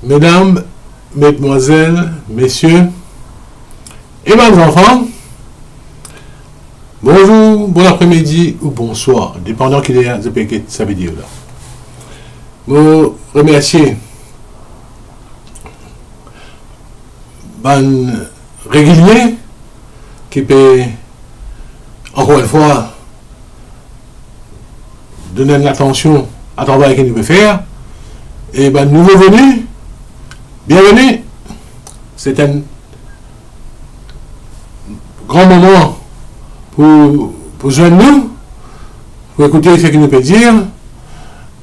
Mesdames, Mesdemoiselles, Messieurs et mes enfants, bonjour, bon après-midi ou bonsoir, dépendant qu'il est de sa vidéo là. Je remercie ban régulier qui peut encore une fois donner l'attention à travail qu'il veut faire. Et ben nouveau venu, bienvenue. C'est un grand moment pour joindre nous, pour écouter ce qu'il nous peut dire.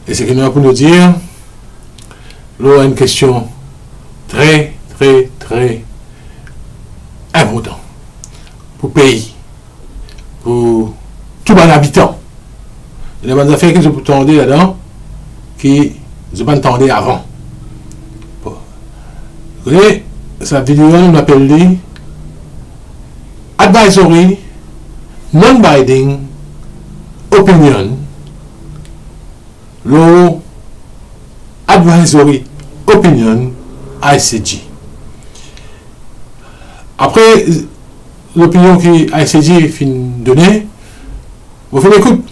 Et ce qu'il nous a pour nous dire, là, une question très importante pour le pays, pour tous les habitants. Il y a des affaires que je peux tendre là-dedans qui je ne pas entendu avant. Bon. Vous voyez, cette vidéo nous appelle Advisory Non-Binding Opinion. Law Advisory Opinion ICG. Après l'opinion que ICG fin donnée, vous faites écoute,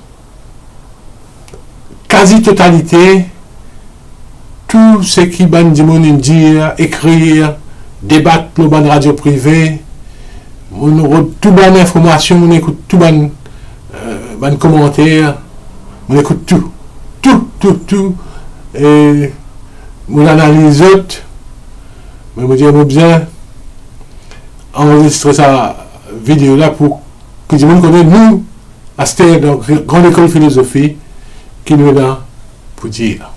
quasi-totalité, tout ce qui ban du monde dire, écrire, débattre pour ban radio privé, on tout ban information, on écoute tout ban commentaire, on écoute tout, et on analyse tout, mais on dit on bien enregistrer sa vidéo là pour que tout le monde connaisse nous à cette grande école de philosophie qui nous est là pour dire.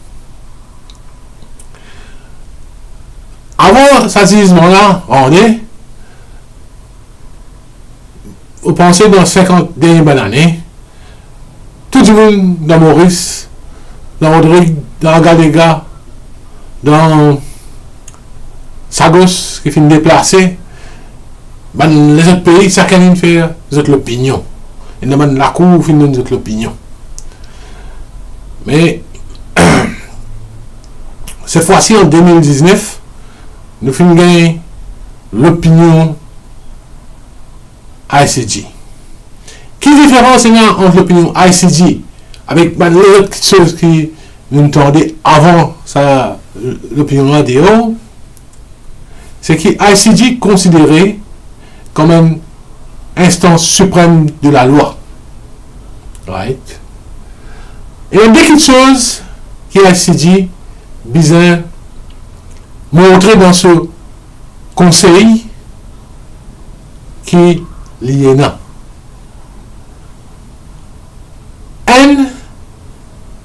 Avant ce gisement-là, on est, vous pensez dans 50 dernières années, tout le monde dans Maurice, dans Rodrigue, dans Galega, dans Sagos, qui finit déplacé, les autres pays, chacun fait l'opinion. Et dans la cour, finit l'opinion. Mais, cette fois-ci, en 2019, nous finissons gagner l'opinion ICG. Quelle différence il y a entre l'opinion ICG avec les autres choses qui nous entendaient avant l'opinion ADO? C'est que ICG considéré comme une instance suprême de la loi. Right? Et il y a des choses qui ICG bizarre montrer dans ce conseil qui lié là. N,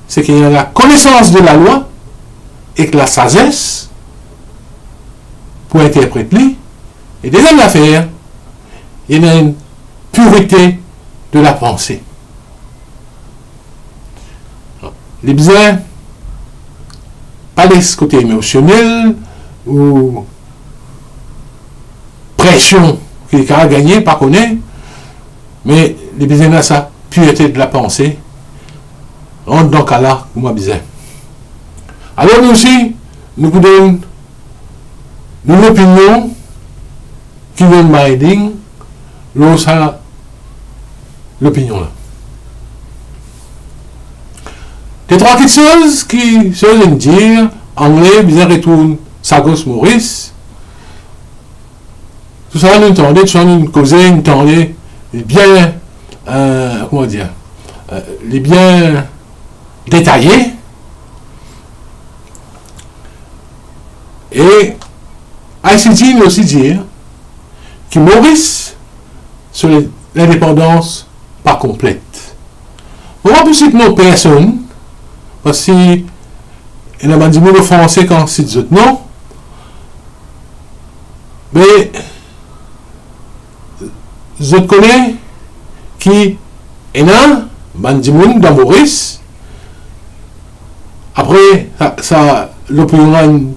c'est qu'il y a la connaissance de la loi et que la sagesse pour interpréter. Et deuxième affaire, il y a une pureté de la pensée. Les bizarres, pas les côtés émotionnels ou pression qu'il a gagné, pas connaît, mais les bizarres, ça, pureté de la pensée, on donc à là, comme bizarre. Alors nous aussi, nous vous donnons une opinion qui vient de binding, l'opinion là. Les trois petites choses qui se viennent dire, anglais, bizarre retourne Sagos Maurice. Tout ça, nous entendons, tout ça, nous causons, nous entendons bien, comment dire, les bien détaillés. Et ICG nous aussi dire que Maurice, sur l'indépendance pas complète. On va plus citer nos personnes, parce que il y a des mots français quand c'est des autres noms, mais je connais qui est là, des mots dans Maurice, après ça l'opinion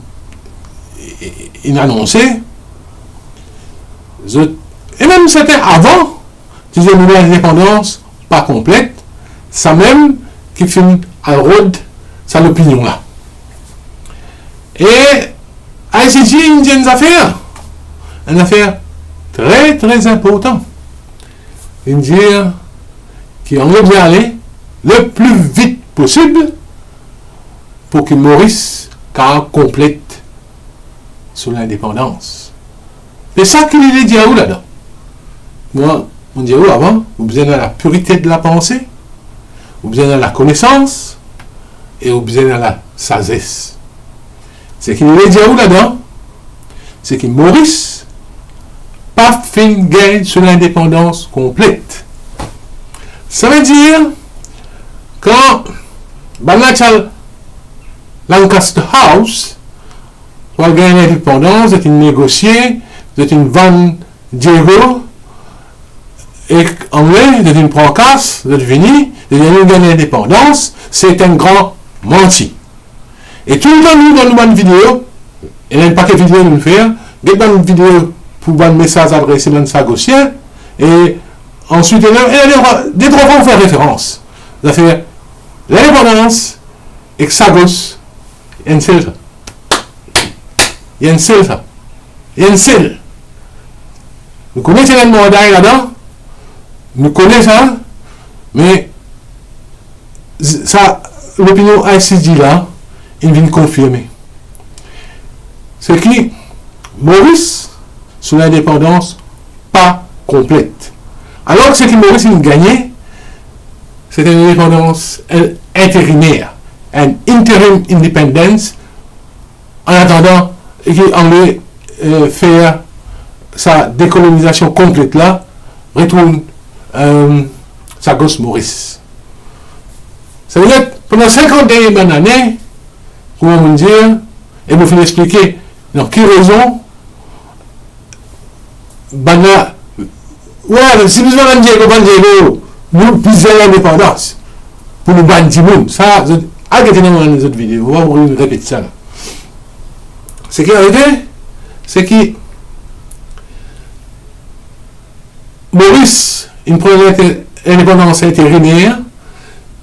est annoncée, et même c'était avant, disais l'indépendance pas complète, ça même qui finit à Rhodes, ça l'opinion là. Et ICG, une affaire. Une affaire très, très importante. Une dire qu'on veut bien aller le plus vite possible pour que Maurice complète sur l'indépendance. C'est ça qu'il est dit à où là-dedans. Moi, on dit où avant, vous besoin de la pureté de la pensée, vous besoin de la connaissance et vous besoin de la sagesse. C'est qu'il est dit à où là-dedans, c'est que Maurice pas fait gain sur l'indépendance complète. Ça veut dire quand Lancaster House va gagner l'indépendance, c'est une négocier, c'est une Van Diego, et anglais, c'est une procasse, c'est venu, c'est une gagner l'indépendance, c'est un grand menti. Et tout le temps, nous, dans une vidéo, il y a un paquet de vidéos nous faire, il y a une vidéo pour un message adressé à un sagossien, et ensuite, il y a des trois fois, on fait référence. Ça fait l'indépendance et Sagos, il y a une seule. Il y a une seule. Il y a une seule. Nous connaissons les mots là-dedans, nous connaissons ça, mais ça, l'opinion ICG là, il vient confirmer. C'est qui Maurice, sur l'indépendance, pas complète. Alors que ce qui Maurice a gagné, c'est une indépendance intérimaire, un interim independence, en attendant qu'il allait faire sa décolonisation complète là, retourne sa gosse Maurice. Ça veut dire pendant 50 dernières années, comment vous dire, et vous finissez expliquer dans quelle raison, si nous avons Diego, nous pisons l'indépendance pour nous bannir du monde. Ça, arrêtez dans les autres vidéos, on va vous répéter ça. Ce qui est arrivé, c'est que Maurice, il prend l'indépendance intérimaire,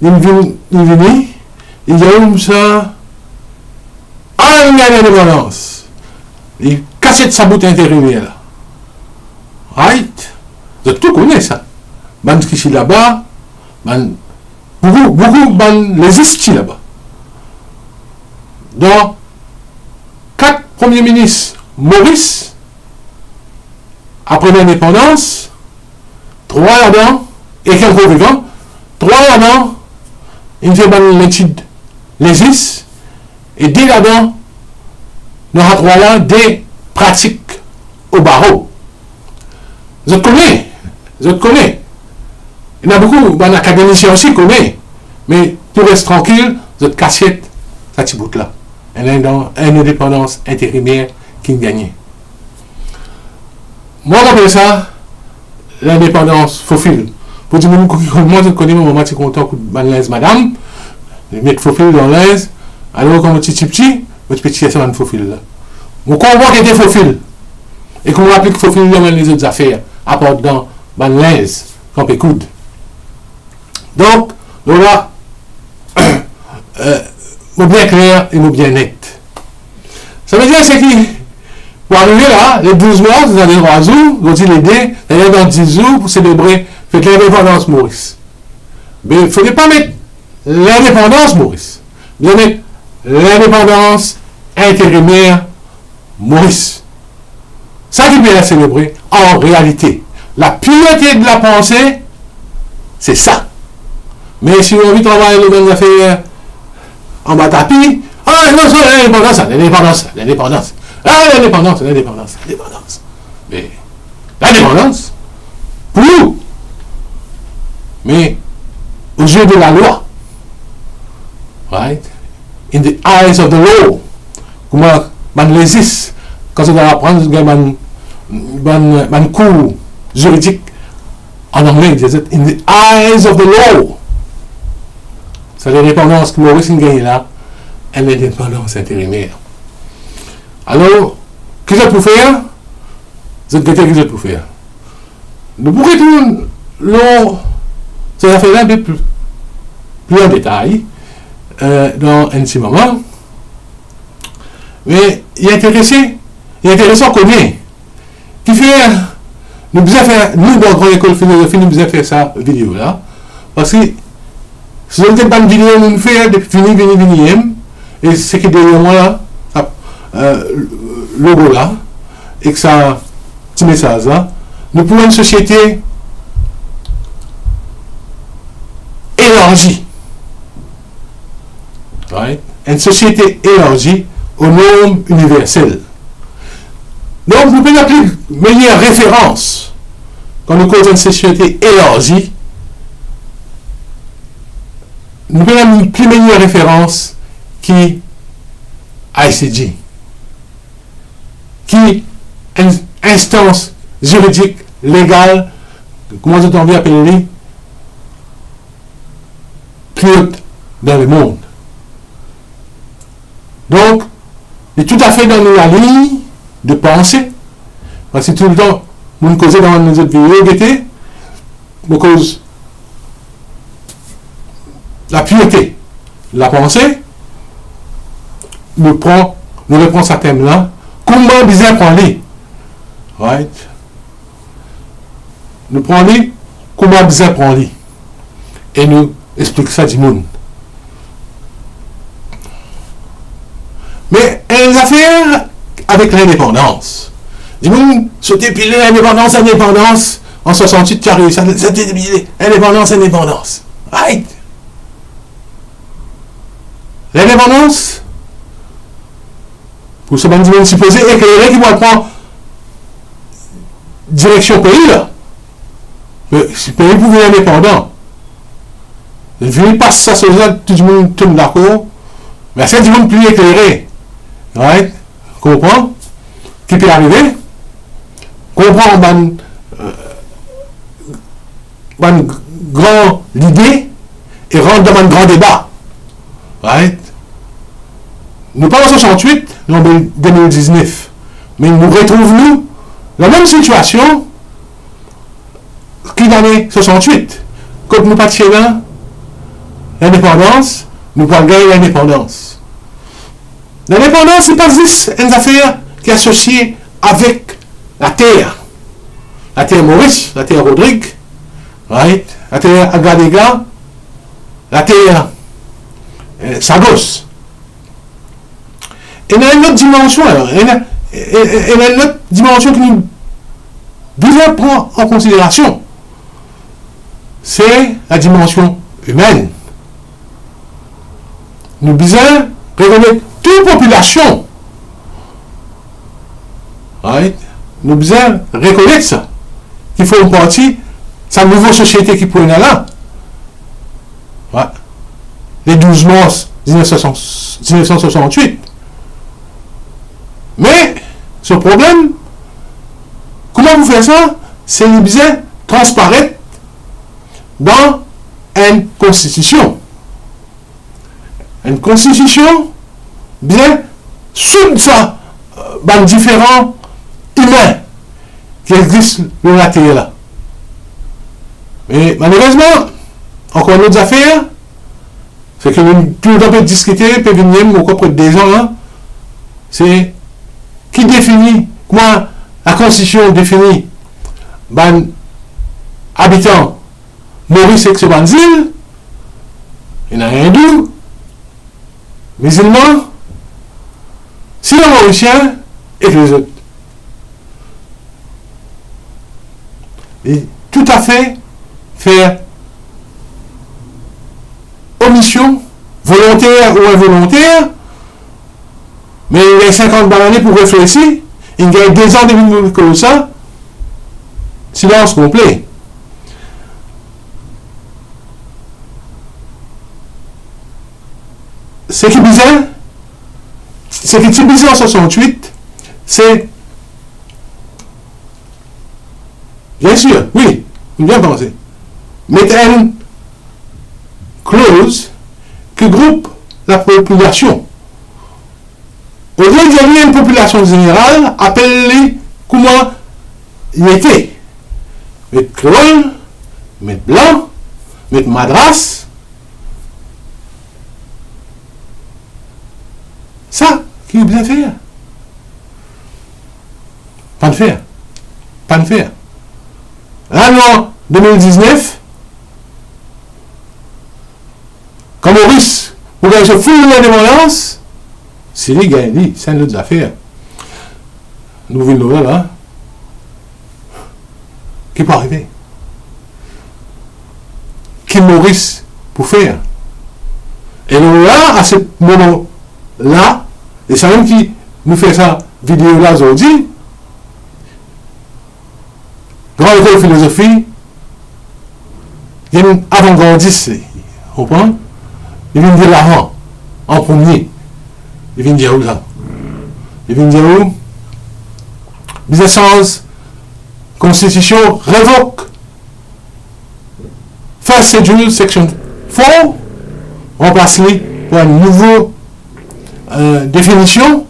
il vient, il y a ça, il y a l'indépendance. Il casse sa boute intérimaire là. Right? Vous tout connaissez ça. Ban qui sont là-bas, beaucoup les estis là-bas. Donc, 4 premiers ministres Maurice, après l'indépendance, 3 là-dedans, et quelques vivants, 3 là-dedans, ils font l'étude les is, et 2 là-dedans, nous avons 3 là, des pratiques au barreau. Je connais. Il y en a beaucoup, les académiciens aussi connaissent. Mais tout reste tranquille, je cassette, ça petit bout là. Elle est dans une indépendance intérimaire qui gagne. Moi, j'appelle ça l'indépendance faufile. Pour dire que moi, je connais mon maman, je suis content que l'aise, madame, je mets faufile dans l'aise, alors comme un petit, votre petit c'est un faufile là. On comprend qu'il était faufile. Et qu'on applique faufile dans les autres affaires, à part dans l'aise, quand on écoute. Donc, voilà, bien clair et bien net. Ça veut dire c'est qui, pour arriver là, les 12 mois, vous avez 3 jours, vous avez l'idée, d'aller dans 10 jours pour célébrer l'indépendance Maurice. Mais il ne faudrait pas mettre l'indépendance Maurice. Il faut mettre l'indépendance intérimaire Maurice. Ça qui vient à célébrer, en réalité, la pureté de la pensée, c'est ça. Mais si on a envie de travailler les mêmes affaires en bas tapis, non, l'indépendance. Mais l'indépendance, pour nous, mais aux yeux de la loi, right? In the eyes of the law, comment man résiste quand on va apprendre un cours juridique en anglais, in the eyes of the law. C'est l'indépendance que Maurice gagne là, est l'indépendance intérimaire. Alors, qu'est-ce que vous faire? Vous êtes qu'est-ce que vous faire? Nous pourrons tout ça fait un peu plus en détail dans un petit moment. Mais il est intéressant qu'on ait. Qui fait, nous devons faire, nous, dans la grande école de philosophie, nous devons faire ça, vidéo là. Parce que, si on ne fait pas une vidéo, nous faisons depuis fini, et c'est que derrière moi là, logo là, et que ça, petit message là, nous pouvons une société élargie. Right? Une société élargie aux normes universelles. Donc, nous pouvons appeler meilleure référence quand nous causons une société élargie. Nous pouvons appeler plus meilleure référence qui ICJ, qui une instance juridique, légale, comment vous avez appelé, plus haute dans le monde. Donc, il est tout à fait dans la ligne de pensée, parce que tout le temps, nous causons dans nos autres vidéos, nous cause la pureté, la pensée, nous reprenons ce thème-là, comment bien prendre, right? Nous prenons comment bien prendre, et nous expliquons ça du monde. Mais les affaires avec l'indépendance. Du monde, sauter piler l'indépendance, en 68 carré, ça c'était indépendance. Right? L'indépendance, pour ce monde supposé, éclairé qui va prendre direction pays là. Le pays pour être indépendant. Le pays passe ça, tout le monde tourne d'accord. Mais c'est du monde plus éclairé. Right? Comprends? Qui peut arriver? Comprends une grande idée et rentre dans un grand débat. Right? Nous pas en 68, nous en 2019. Mais nous retrouvons la même situation qu'il y l'année 68. Quand nous partions là, l'indépendance, nous pouvons gagner l'indépendance. L'indépendance, c'est pas juste une affaire qui est associée avec la terre. La terre Maurice, la terre Rodrigue, right? La terre Agadega, la terre Sagos. Et il y a une autre dimension, alors. Il y a une autre dimension que nous devons prendre en considération. C'est la dimension humaine. Nous devons reconnaître toute population. Right? Nous devons reconnaître ça. Qu'il faut une partie de cette nouvelle société qui pourrait là. Ouais. Les 12 mars 1968. Mais, ce problème, comment vous faites ça? C'est bien transparaître dans une constitution. Une constitution bien sous ça, différents humains qui existent dans la terre là. Mais malheureusement, encore une autre affaire, c'est que nous pouvons discuter, peut venir au propre des gens là, c'est qui définit, comment la constitution définit ban habitant Maurice et Banzil, il y en a un hindou, musulman, sinon mauricien et les autres. Et tout à fait faire omission, volontaire ou involontaire, mais il y a 50 années pour réfléchir, il y a 2 ans de vie comme ça, silence complet. Ce qui est bizarre, ce qui est bizarre en 68, c'est, bien sûr, oui, bien pensé, mettre une clause qui groupe la population. Au lieu d'y une population générale, appelle-les comment il était. Mettre créole, mettre blanc, mettre madras. Ça, qui vous bien faire. Pas de faire. Pas de faire. La loi 2019, quand Maurice, vous avez se foutre de l'indépendance, c'est les gars, c'est une autre affaire. Nouvelle nouvelle, hein? Qui peut arriver? Qui Maurice pour faire? Et donc là, à ce moment-là, et c'est même qui nous fait ça vidéo là aujourd'hui, grande école de philosophie, il y a une avant-gardiste, vous comprenez? Il vient dire l'avant, en premier. Il vient dire où là? Il vient dire où? Business Sans Constitution révoque First Schedule Section 4, remplace-les pour une nouvelle définition.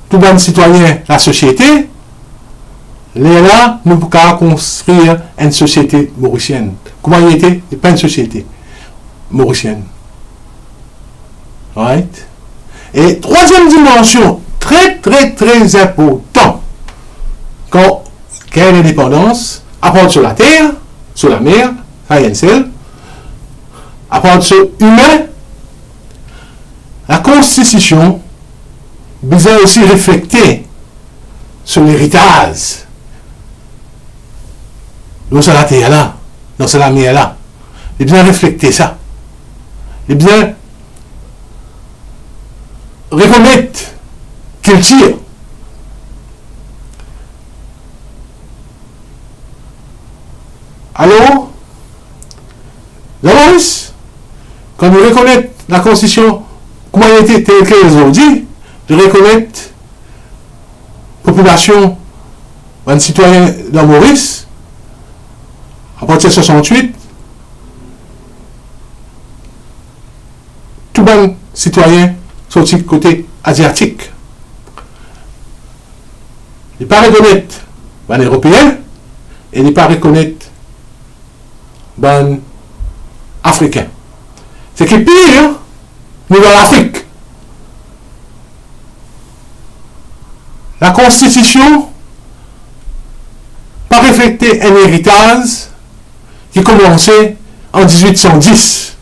Tout bon citoyen, la société. Là, nous pouvons construire une société mauricienne. Comment il était? Il n'est pas une société mauricienne. Right? Et troisième dimension, très très très important, quand il y a l'indépendance, à part sur la terre, sur la mer, ça y est, seul, à part sur l'humain, la constitution besoin aussi refléter sur l'héritage. Donc c'est la terre là, donc c'est la mer là. Il bien refléter ça. Il bien reconnaître qu'il tire. Alors, quand nous reconnaissons la Constitution, comment elle était telle qu'elle est aujourd'hui, de reconnaître la population, un citoyen dans Maurice, à partir de 68, tout bon citoyen sorti du côté asiatique. Il ne pas reconnaître les Européens et il ne pas reconnaître les Africains. Ce qui est pire, nous dans l'Afrique. La Constitution pas reflété un héritage qui commençait en 1810.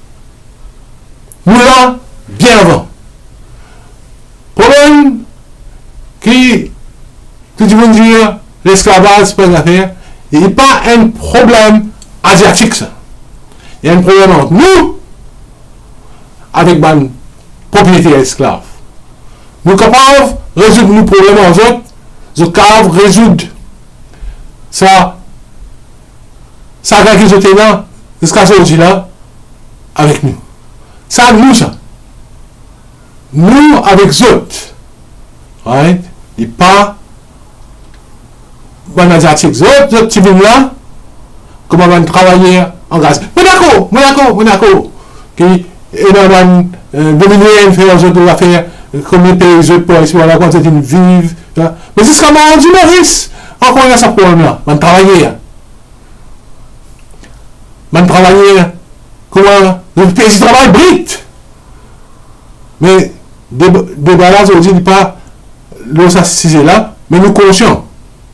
Nous là, bien avant. Problème qui, tout le monde dit, l'esclavage, c'est pas une affaire. Il n'y a pas un problème asiatique, ça. Il y a un problème entre nous avec la propriété esclave. Nous sommes capables de résoudre nos problèmes aux autres, nous sommes capables de résoudre ça qui est là, jusqu'à aujourd'hui là, avec nous. Ça, nous, ça. Nous, avec les autres, right? Et pas les asiatiques. Les autres petits là, comment on va travailler en gaz. Monaco, qui est dans dominer, faire les autres affaires, comme les pays, les autres pour ici, voilà, quand c'est une vive. Mais c'est ce qu'on m'a dit, Maurice. Encore il y a ce problème-là. On travaille. Comment le pays travaille brut. Mais débat là, aujourd'hui, n'est pas l'eau s'assiser là, mais nous conscients.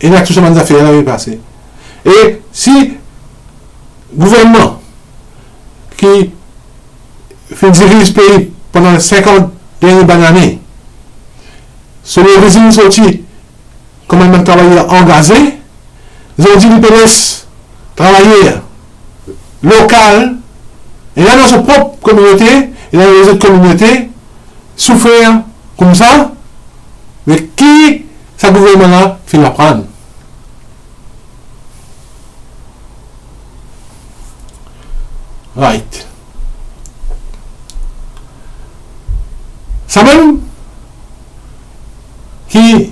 Et nous avons tout ça dans les affaires là, passé. Et si le gouvernement qui fait diriger ce pays pendant les 50 dernières années, sur les régimes sortis, comment ils travaillent engagés, ils ont dit qu'ils peuvent travailler local, et là dans sa propre communauté, et dans les autres communautés, souffrir comme ça, mais qui, ce gouvernement-là, fait l'apprendre? Right. Ça même, qui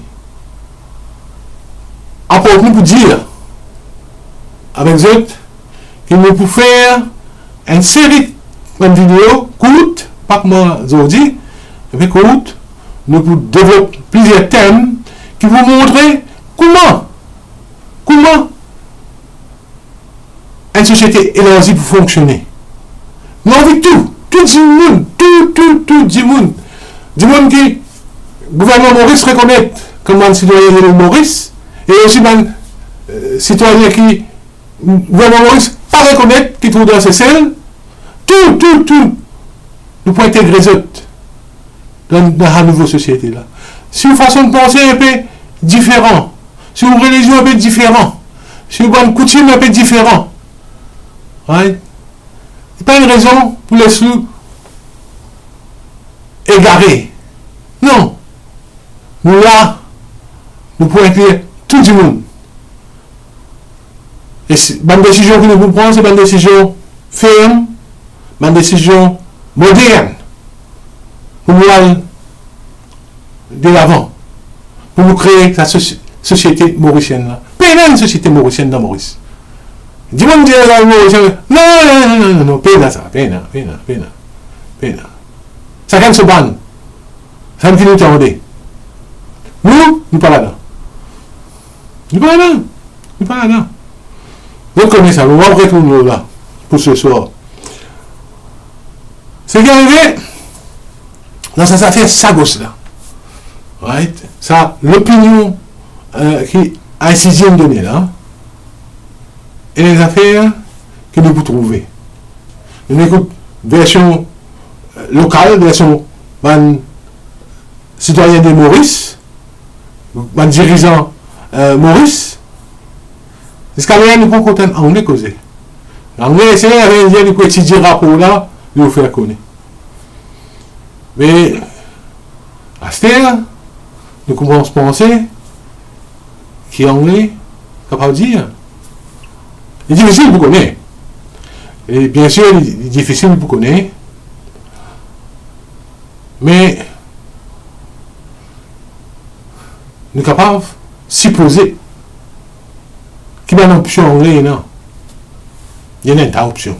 apporte nous pour dire, avec les autres, qu'il nous peut faire une série de vidéos courtes, pas que moi aujourd'hui, mais courtes, nous pouvons développer plusieurs thèmes qui vont montrer comment une société élargie peut fonctionner. Nous avons vu tout du monde qui gouvernement Maurice reconnaît comme un citoyen de Maurice, et aussi un citoyen qui, gouvernement Maurice, pas reconnaître, qui trouve dans ses selles, tout, nous pouvons intégrer les autres dans la nouvelle société-là. Si une façon de penser un peu différente, si une religion un peu différente, si une bonne coutume un peu différente, right? C'est pas une raison pour les sous égarés. Non. Nous là, nous pouvons inclure tout le monde. Et bonne décision que nous pouvons prendre, c'est une décision ferme, une décision moderne, pour nous aller de l'avant, pour nous créer la société mauricienne là. Pas une société mauricienne dans Maurice. Dis-moi me dire la Mauricienne, non, pas ça, pas. Ça quand se banne. Ça me dit nous t'entendez. Nous pas là-dedans. Nous pas là-dedans. Vous connaissez ça, nous allons retourner là, pour ce soir. C'est qui est arrivé dans cette affaire Sagos là. Right? Ça, l'opinion qui ICJ me donné là, et les affaires que nous pouvons trouver. Nous écoutons version locale, version citoyen de Maurice, dirigeant Maurice. Jusqu'à là, nous pouvons compter en anglais causer. En anglais, c'est là que nous pouvons étudier le rapport là, nous faire connaître. Mais, à ce là, nous commençons à penser qu'en anglais, capable de dire. Il est difficile pour connaître. Et bien sûr, il est difficile pour connaître. Mais, nous sommes capables de supposer qu'il y a une option anglais, non. Il y a une option.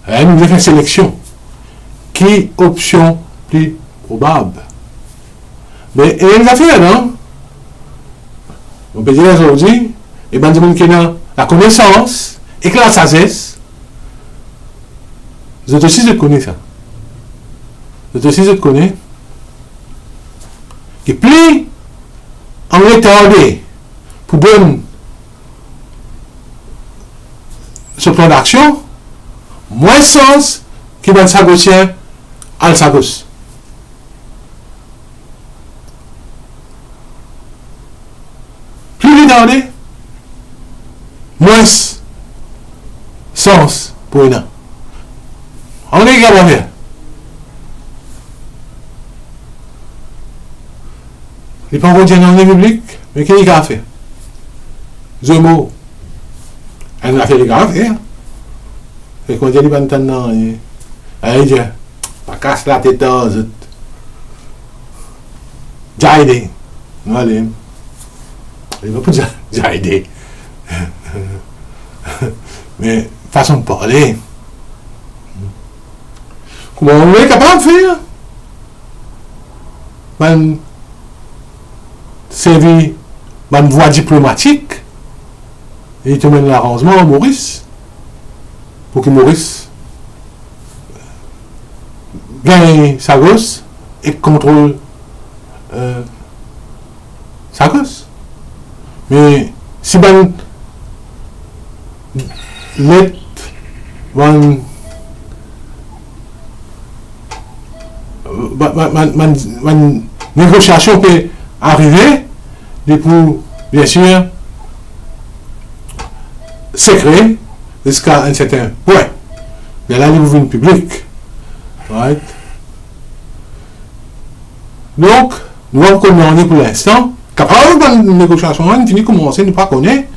Et nous devons faire une sélection. Qui est l'option plus probable? Mais il y a une affaire, non? On peut dire aujourd'hui, et bien, qui a la connaissance et que la sagesse, vous êtes aussi de connaître ça. Vous êtes aussi de connaître. Et plus on retardé pour donner ce plan d'action, moins sens qui va être sagosien à le sagos. Plus retardé, moins sens pour une. On est capable de faire. Il n'est pas encore dit dans le public, mais qu'est-ce qu'il a fait? Zomo. Elle a fait les gars faire. Et quand il dit pas de temps, il dit, pas casse la tête aux autres. Jaide. Non, allez. Il va pas dire Jaide. Mais façon de parler. Comment on est capable de faire? Ben, servir une voie diplomatique et il te mène l'arrangement à Maurice pour que Maurice gagne Sagos et contrôle Sagos. Mais si ben lettre négociation peut arriver pour bien sûr secret jusqu'à un certain point. Mais là, il vous vient public. Right? Donc, nous allons connaître pour l'instant. Capable de négociation, on finit de commencer, nous ne pas connaître.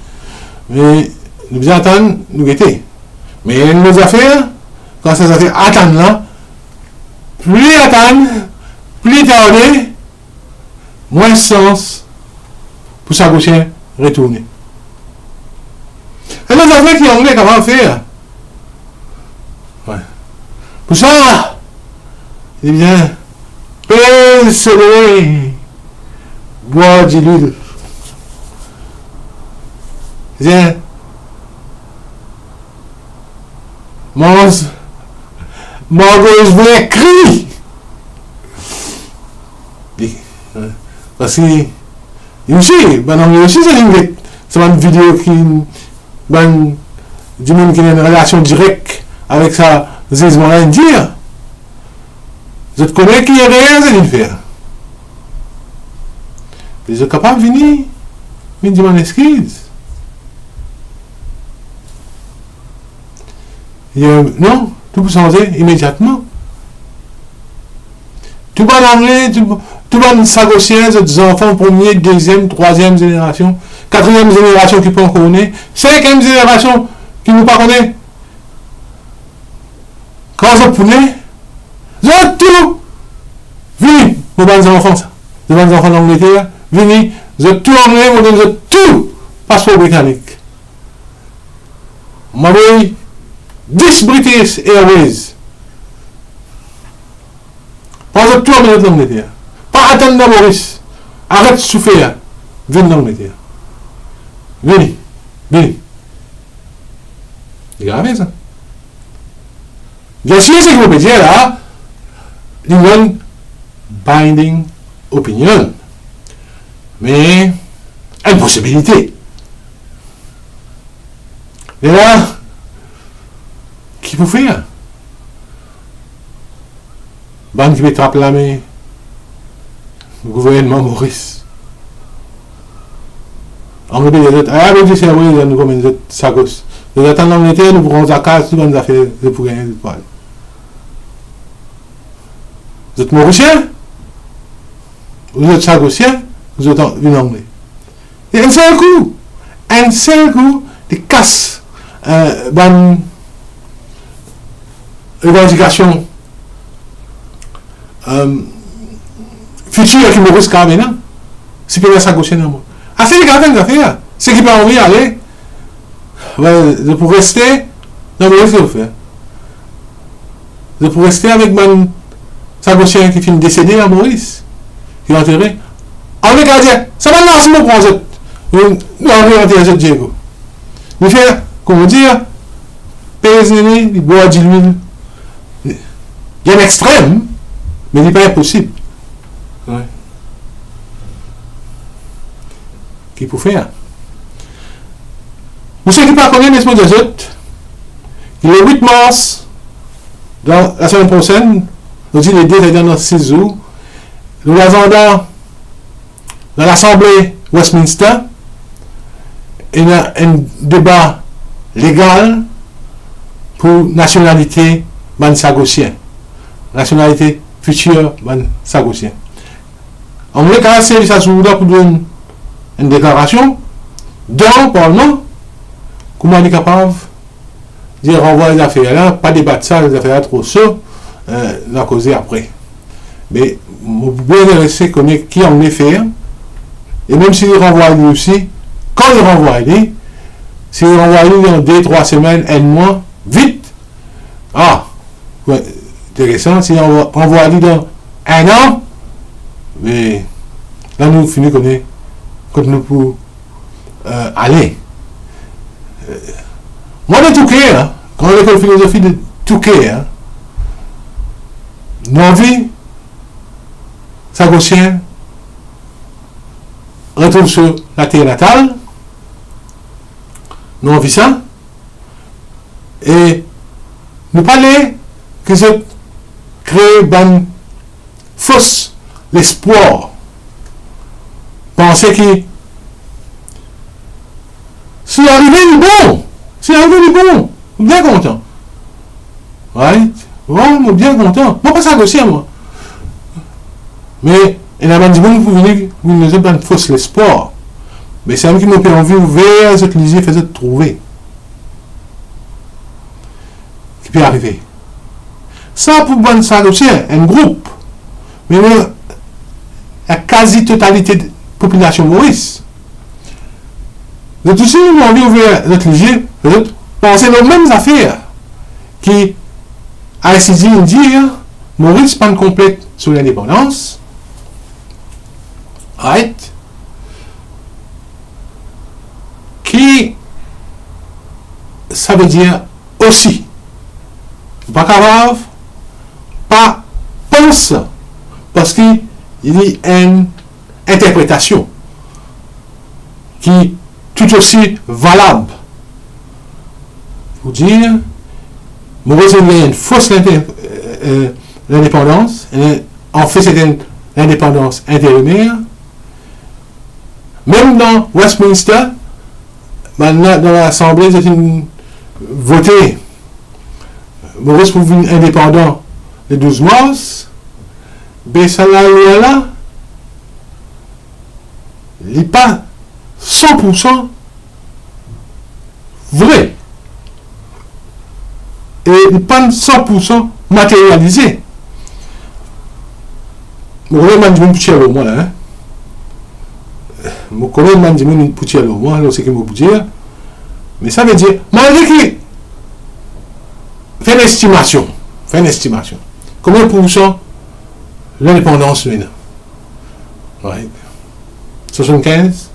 Mais nous devons attendre, nous guetter. Mais nos affaires, quand ces affaires attendent là, plus attendre, plus tarder, moins sens pour sa gauchien retourner. C'est nos affaires qui ont capable de faire. Ouais. Pour ça, eh bien, soleil, boire de l'huile. Bien, mange, je vais crier. Parce que, aussi, c'est une vidéo qui, du monde qui a une relation directe avec sa zizement indien. Je te connais qui est réel, c'est de faire. Je suis capable de venir, me demander excuse. Non, tout peut changer immédiatement. Tout va en anglais, tout va en sagocien, des enfants première, deuxième, troisième génération, quatrième génération qui peut en connaître, cinquième génération qui ne pas connaît. Quand je poulet, je tout, venez, mon bon enfants, les bons enfants d'Angleterre, venez, je tout anglais, je tout, passeport britannique. Ma boy, 10 British Airways. Pas de tout en Angleterre. Pas attendre Maurice. Arrête de souffrir. Viens en Angleterre. Venez. Venez. C'est grave ça. Bien sûr, c'est que vous pouvez dire là, une binding opinion. Mais, une possibilité. Et là, qui peut faire? Ban qui peut appeler le gouvernement Maurice. On peut dire, ah, vous dites, c'est vrai, nous comme une sagos. Nous attendons l'Angleterre, nous pourrons accorder toutes les affaires pour gagner du poil. Vous êtes Mauricien? Vous êtes sagosien? Vous êtes une anglais. Et un seul coup, de casse, revendication future qui me risque maintenant. C'est que ça gauche non. Ah, c'est les gars d'affaires. C'est qui peut envie aller. Je pourrais rester. Non, mais qu'est-ce que je fais? Je pourrais rester avec mon sagocien qui finit décédé à Maurice. Qui est enterré. En regardant, ça va lancer mon projet. Non, on va enterrer Diego. Mais faire, comment dire, pèse il boit de l'huile. Il y a un extrême, mais il n'est pas impossible. Ouais. Qui peut faire? Vous savez qui pas connaître l'esprit des autres? Le 8 mars, dans la semaine prochaine, nous dit les deux dans 6 jours, nous avons dans l'Assemblée Westminster un débat légal pour nationalité sagosien. Nationalité future sagosien. On voulait quand même ça pour donner une déclaration dans le Parlement. Comment on est capable de renvoyer les affaires là, pas débattre ça, les affaires là trop chaud, la causer après. Mais vous pouvez intéressé connaître qui en est fait. Et même s'il renvoie lui aussi, quand il renvoie lui, s'il renvoie lui dans 2-3 semaines, un mois, vite. Ah, ouais, intéressant, s'il renvoie lui dans 1 an, mais là nous finissons connaître quand nous pouvons aller. Moi de Touquet, hein, quand l'école de philosophie de Touquet, hein, nous envie, sagocien, retourne sur la terre natale, nous envie ça, et nous parler que c'est créer une fausse l'espoir, penser que si arrivé du bon, bien content. Right? Moi, bien content. Moi, pas ça aussi, moi. Mais, il y a des gens qui venir, vous nous avez une fausse l'espoir. Mais c'est un qui m'a envie ouvert, cette lisier, faisait trouver. Qui peut arriver. Ça, pour bonne ça aussi, un groupe. Mais la quasi-totalité de la population Maurice. Vous êtes aussi envie ouvrir notre lisier, peut-être penser aux mêmes affaires qui ICD dire Maurice pas complète sur l'indépendance. Right? Qui ça veut dire aussi pas grave, pas pense parce qu'il y a un interprétation qui tout aussi valable pour dire Maurice a une fausse l'indépendance, en fait c'est l'indépendance intérimaire. Même dans Westminster, maintenant dans l'Assemblée, c'est une voté Maurice pour une indépendant le 12 mars, ben ça là, il n'est pas 100% vrai. Et il n'est pas 100% matérialisé. Mon collègue m'a dit une poussière au moins là. Mon collègue m'a dit une poussière au moins, c'est ce qu'il m'a dire. Mais ça veut dire, malgré qu'il fait une estimation. Combien de pourcents l'indépendance maintenant? Right. 75?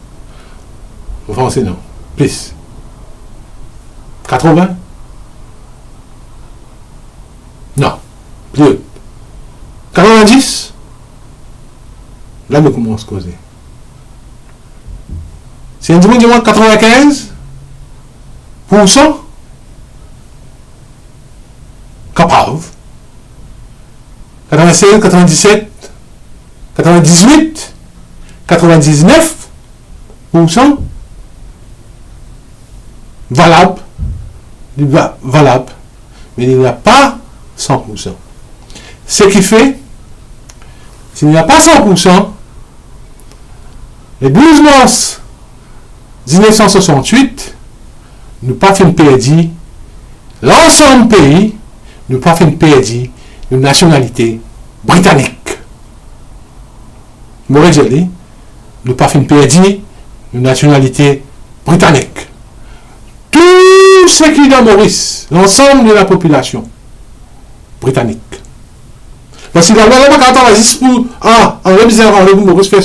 En français, non. Plus. 80? Non. Plus. 90? Là, nous commençons à causer. Si on dit 95%, capable. 96, 97, 98, 99% valable. Valable. Mais il n'y a pas 100%. Ce qui fait, s'il n'y a pas 100%, les 12 mars 1968, nous pas fait une perdu, l'ensemble du pays, nous pas fait une perdu une nationalité britannique. Maurice Joly, nous pas fait une perdu une nationalité britannique. Tout ce qui est dans Maurice, l'ensemble de la population britannique. Parce que la loi quand on a dit pour en remisant Maurice fait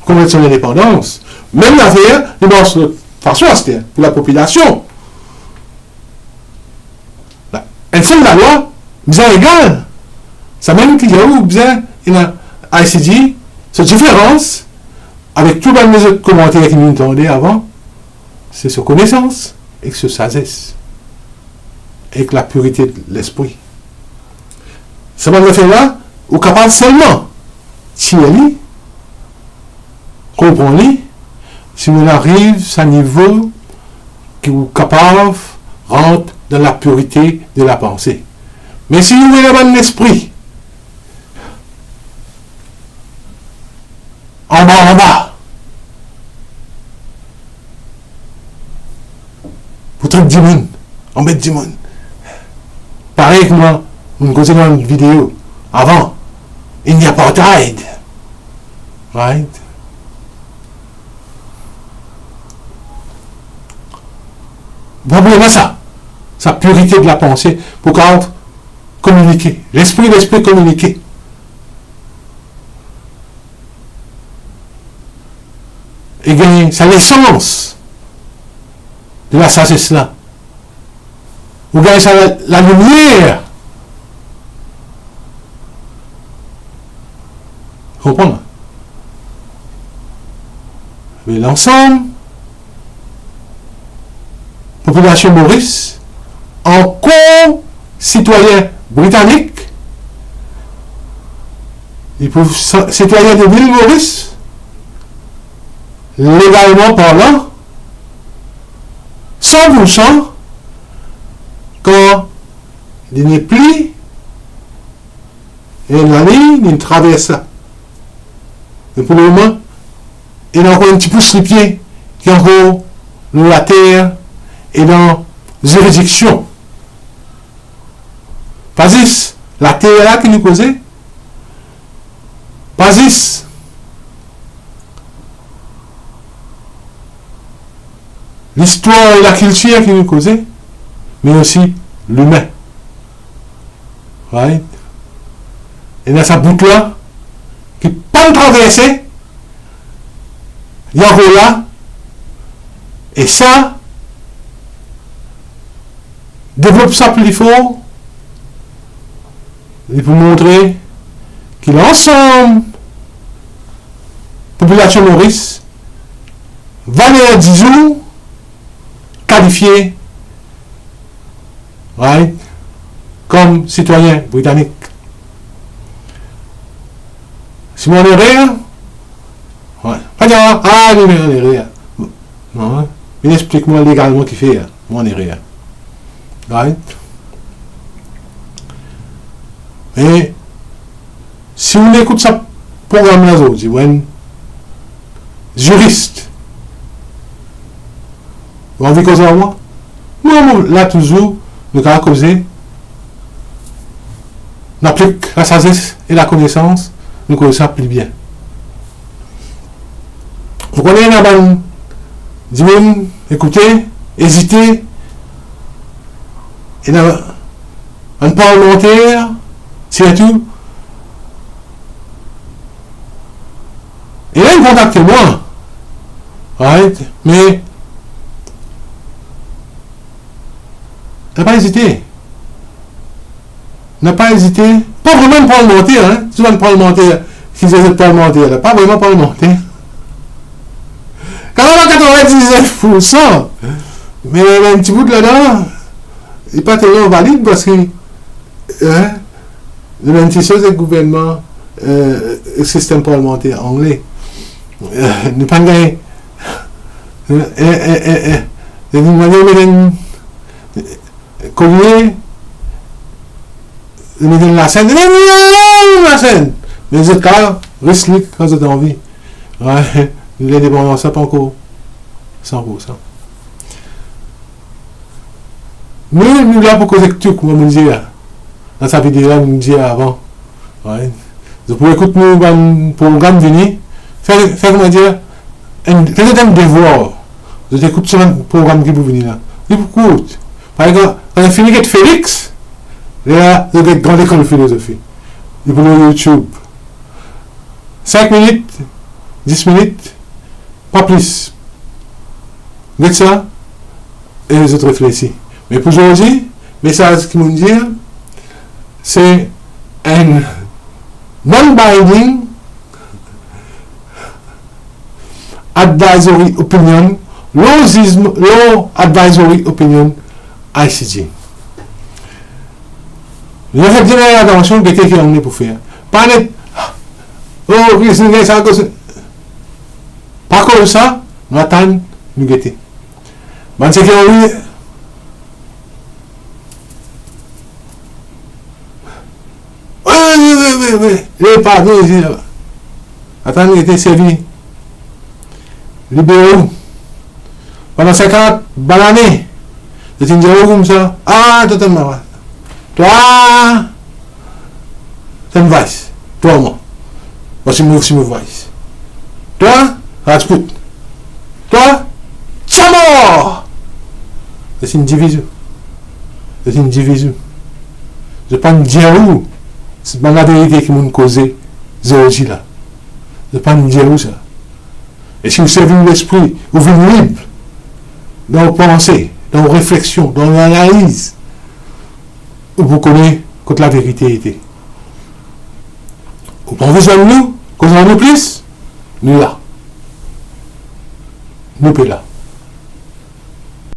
commettre son indépendance, même l'affaire, nous avons façon pour la population. Elle fait la loi, bien égale. Ça même qu'il y a eu bien une ICD, cette différence, avec tous les autres commentaires qui nous entendaient avant, c'est sur connaissance et sur sagesse. Et la pureté de l'esprit. Ça va faire là, ou capable seulement, si elle comprendre, si on arrive à un niveau qui est capable de rentrer dans la pureté de la pensée. Mais si vous avez un esprit, en bas, vous trouvez du monde, on met du monde. Pareil que moi, on causait dans une vidéo, avant, il n'y a pas d'aide. Right? Probablement ça. Sa pureté de la pensée pour communiquer. L'esprit communiquer. Et gagner sa l'essence de la sagesse là. Vous gagnez ça la lumière. Comprenez? Mais l'ensemble, population Maurice, en co-citoyen britannique, et pour citoyen de l'île Maurice, légalement parlant, 100% quand il n'est plus et la ligne, il traverse ça. Et pour le moment, il y a encore un petit peu sur les pieds qui est encore dans la terre et dans juridiction. Pas la terre là qui nous causait. Pas l'histoire et la culture qui nous causait, mais aussi l'humain. Right? Et dans sa boucle là, qui pas traverser, il y a là, et ça, développe ça plus fort, et pour montrer que l'ensemble population Maurice, Valérie Dizou, qualifié, right, comme citoyen britannique. Simon Herrera, ouais, pas dire, ah, Simon Herrera. Non, il explique-moi légalement qui fait, mon Herrera. Right? Mais, si vous écoutez ce programme-là, vous êtes juriste, vous avez envie de causer à moi? Moi, là, toujours, nous avons causé, n'a plus que la sagesse et la connaissance, nous connaissons plus bien. Vous connaissez la bonne, dis-moi, écoutez, hésitez, et dans un parlementaire, c'est tout. Et là, il contacte moi. Right? Mais, n'a pas hésité. N'a pas hésité. Pas vraiment parlementaire, hein? C'est pas le parlementaire qui faisait parlementaire, là. Pas vraiment parlementaire. Quand même à 99%, mais un petit bout de là-dedans, il n'est pas tellement valide parce que, hein, le même chose, c'est le gouvernement, le système parlementaire anglais. Nous pas gagné. D'une manière, collier, la scène, la scène. Mais les autres cas, risque quand vous avez envie. Ouais, l'indépendance, ça pas encore 100%. Mais nous là pour causer tout, comme on dit là. Dans sa vidéo là, nous dit avant. Ouais. Vous pouvez écouter nous programme venir. Faire comment dire, un devoir. Vous écoutez sur un programme qui vous venir là. Il vous coûte. Par exemple, quand on finit avec Félix, là, vous êtes grande école de philosophie. Il vous le YouTube. 5 minutes, 10 minutes, pas plus. Vous êtes ça, et les autres réfléchissent. Mais pour aujourd'hui, le message qu'ils m'ont dit, c'est un non-binding advisory opinion, law advisory opinion ICJ. Nous avons fait bien l'intervention que quelqu'un est pour faire. Pas net. Oh, oui, c'est ça. Pas comme ça, nous attendons, nous guetter. Mais c'est que oui. Oui. Les pardon ici. Attendez, il était servi. Libéraux. Pendant 50 bananes. C'est une zéro comme ça. Ah, totalement. Toi, c'est une vice. Toi, moi. Moi, c'est moi vice. Toi, Rajput. Toi, Chamor. C'est une division. C'est une division. Je ne peux pas dire où. C'est pas la vérité qui m'a causé aujourd'hui là. Je ne peux pas dire où ça. Et si vous servez l'esprit, vous venez libre dans vos pensées, dans vos réflexions, dans l'analyse, vous connaissez quand la vérité était. Vous avez besoin de nous, qu'on en nous plus, nous là. Nous là.